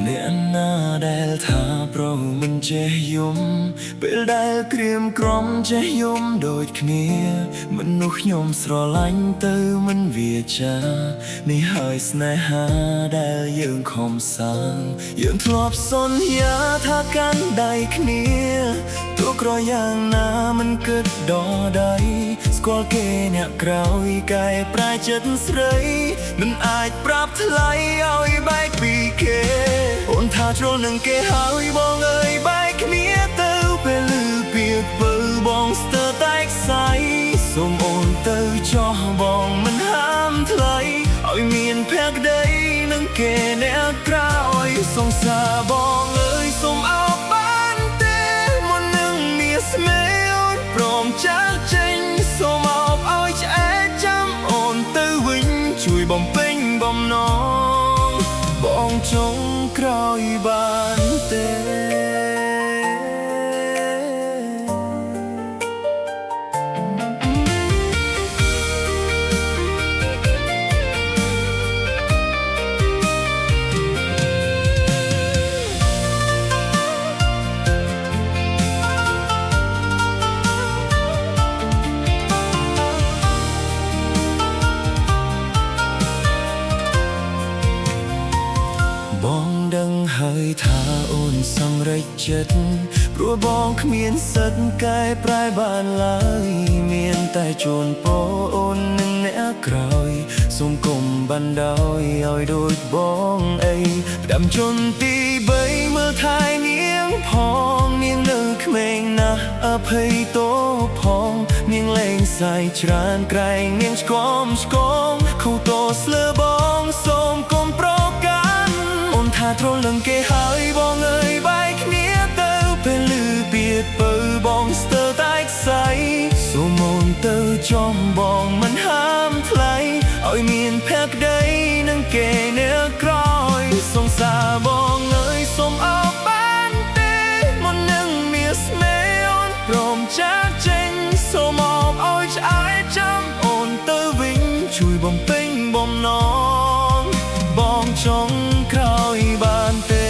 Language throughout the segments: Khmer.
អ្នកណាដែលថាប្រុសមិនចេះយំពេលដែលក្រៀមក្រំចេះយំដូចគ្នាមនុស្សខ្ញុំស្រឡាញ់ទៅមិនវាចានេះហើយស្នេហាដែលយើងខំសាងយើងធ្លាប់សន្យាថាកាន់ដៃគ្នាទោះក្រយ៉ាងណាមិនគិតដល់ដៃស្គាល់គេអ្នកក្រោយកែប្រែចិត្តស្រីមិនអាចប្រាប់ថ្លៃឲ្យបែកពីគេអូនថាជ្រុលនឹងគេហើយបងអើយបែកគ្នាទៅពេលឮពាក្យពើបងស្ទើរតែខ្សែសូមអូនទៅចោះបងមិនហាមថ្លៃឲ្យមានភក្តីនឹងគេអ្នកក្រោយសង្សារបងអើយសូមអោបបានទេមុននឹងមានស្មេអូនព្រមចាក់ចេញសូមអោបឲ្យឆ្អែតចាំអូនទៅវិញជួយបំពេញបំណងបងចង់ក្រោយបានទេបងដឹងហើយថាអូនសម្រេចចិត្តព្រោះបងគ្មានសិទ្ធិកែប្រែបានឡើយមានតែជូនពរអូននឹងអ្នកក្រោយសូមកុំបណ្ដោយឲ្យដូចបងអីផ្ដាំជន់ទី3មើលថែនាងផងនាងនៅក្មេងណាស់អភ័យទោសផងនាងលែងសាយច្រើនក្រែងនាងឆ្កងខូតោស្លើបងសូមកុំប្រកាន់អូនថាទ្រលនឹងគេហើយបងអើយបែកគ្នាទៅពេលឮពាក្យពើបងស្ទើរតែខ្សែសូមអូនទៅចំបងមិនហាមថ្លៃឲ្យមានភក្តីនឹងគេអ្នកក្រោយសង្សារបងអើយសូមអោបបានទេមុននឹងមានស្មេអូនព្រមចាក់ចេញសូមអោបឲ្យឆ្អែតចាំអូនទៅវិញជួយបំពេញបំណងបងចង់ក្រោយបានទេ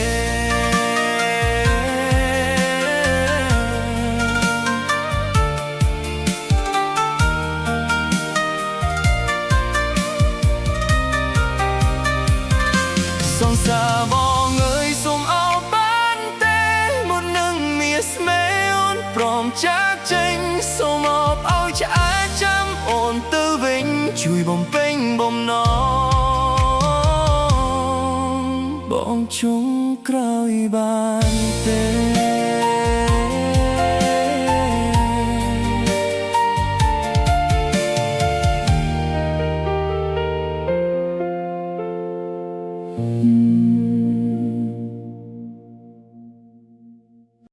សង្សារបងអើយសូមអោបបានទេមុននឹងមានស្មេអូនព្រមចាក់ចេញសូមអោបឲ្យឆ្អែតចាំអូនទៅវិញជួយបំពេញបំណងបងជុំក្រោយបានទេ